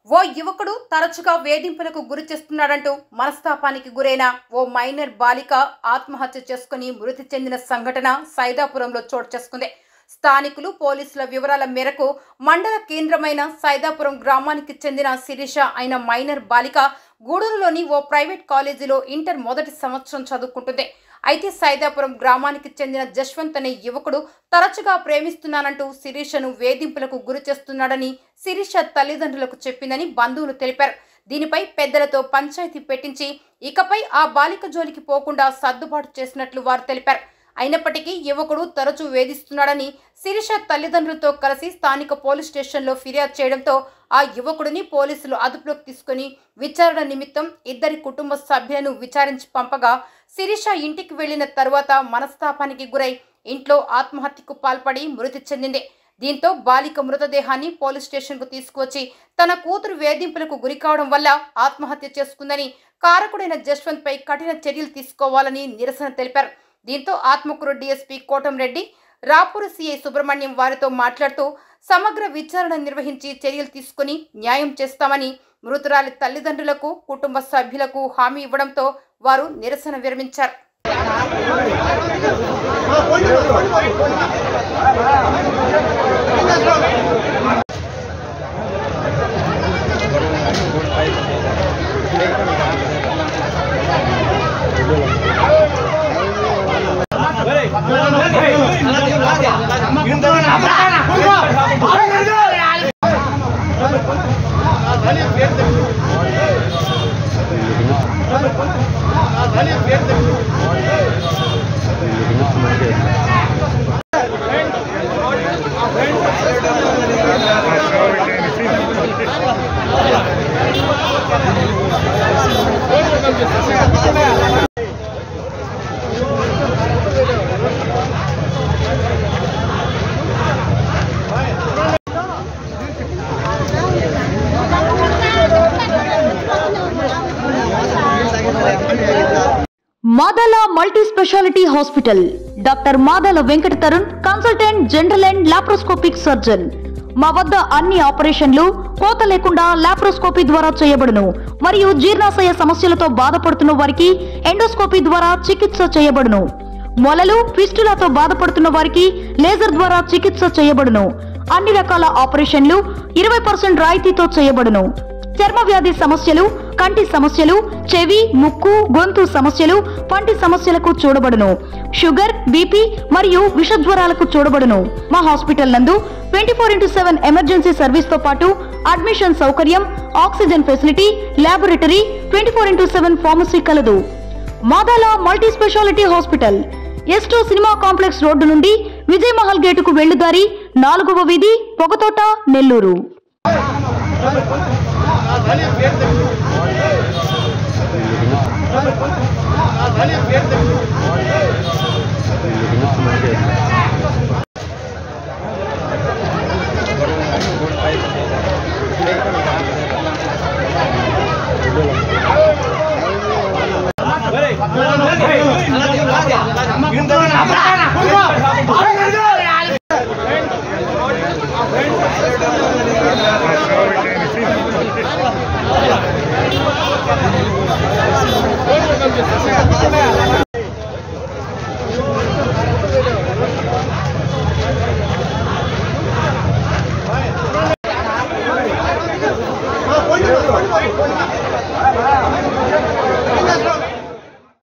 ఓ యువకుడు తరచుగా వేధింపులకు గురి చేస్తున్నాడంటూ మనస్తాపానికి గురైన ఓ మైనర్ బాలిక ఆత్మహత్య చేసుకుని మృతి చెందిన సంఘటన సైదాపురంలో చోటు చేసుకుంది. స్థానికులు పోలీసుల వివరాల మేరకు మండల కేంద్రమైన సైదాపురం గ్రామానికి చెందిన శిరీష అయిన మైనర్ బాలిక గూడూరులోని ఓ ప్రైవేట్ కాలేజీలో ఇంటర్ మొదటి సంవత్సరం చదువుకుంటుంది. అయితే సైదాపురం గ్రామానికి చెందిన జశ్వంత్ అనే యువకుడు తరచుగా ప్రేమిస్తున్నానంటూ శిరీషను వేధింపులకు గురి చేస్తున్నాడని శిరీష తల్లిదండ్రులకు చెప్పిందని బంధువులు తెలిపారు. దీనిపై పెద్దలతో పంచాయతీ పెట్టించి ఇకపై ఆ బాలిక జోలికి పోకుండా సర్దుబాటు చేసినట్లు వారు తెలిపారు. అయినప్పటికీ యువకుడు తరచూ వేధిస్తున్నాడని శిరీష తల్లిదండ్రులతో కలిసి స్థానిక పోలీస్ స్టేషన్లో ఫిర్యాదు చేయడంతో ఆ యువకుడిని పోలీసులు అదుపులోకి తీసుకుని విచారణ నిమిత్తం ఇద్దరి కుటుంబ సభ్యులను విచారించి పంపగా శిరీష ఇంటికి వెళ్లిన తరువాత మనస్తాపానికి గురై ఇంట్లో ఆత్మహత్యకు పాల్పడి మృతి చెందింది. దీంతో బాలిక మృతదేహాన్ని పోలీస్ స్టేషన్కు తీసుకువచ్చి తన కూతురు వేధింపులకు గురికావడం వల్ల ఆత్మహత్య చేసుకుందని కారకుడైన జశ్వంత్ పై కఠిన చర్యలు తీసుకోవాలని నిరసన తెలిపారు. దీంతో ఆత్మకూరు డీఎస్పీ కోటంరెడ్డి, రాపూరు సీఐ సుబ్రహ్మణ్యం వారితో మాట్లాడుతూ సమగ్ర విచారణ నిర్వహించి చర్యలు తీసుకుని న్యాయం చేస్తామని మృతురాలి తల్లిదండ్రులకు కుటుంబ సభ్యులకు హామీ ఇవ్వడంతో వారు నిరసన విరమించారు. Madala multi speciality hospital doctor Madala Venkata Tarun, consultant general and laparoscopic surgeon. మా వద్ద అన్ని ఆపరేషన్లు కోత లేకుండా లాప్రోస్కోపీ ద్వారా చేయబడును మరియు జీర్ణాశయ సమస్యలతో బాధపడుతున్న వారికి ఎండోస్కోపీ ద్వారా చికిత్స చేయబడును. మొలలు, ఫిస్టులాతో బాధపడుతున్న వారికి లేజర్ ద్వారా చికిత్స చేయబడును. అన్ని రకాల ఆపరేషన్లు 20% రాయితీతో చేయబడును. చర్మ వ్యాధి సమస్యలు, కంటి సమస్యలు, చెవి, ముక్కు, గొంతు సమస్యలు, పంటి సమస్యలకు చూడబడును. షుగర్, బీపీ మరియు విషజ్వరాలకు చూడబడును. మా హాస్పిటల్ నందు 24/7 ఎమర్జెన్సీ సర్వీస్ తో పాటు అడ్మిషన్ సౌకర్యం, ఆక్సిజన్ ఫెసిలిటీ, ల్యాబొరేటరీ, 24/7 ఫార్మసీ కలదు. మాదాల మల్టీ స్పెషాలిటీ హాస్పిటల్ ఎస్టో సినిమా కాంప్లెక్స్ రోడ్డు నుండి విజయ్ మహల్ గేటుకు వెళ్లుదారి 4వ వీధి, పొగతోట, నెల్లూరు.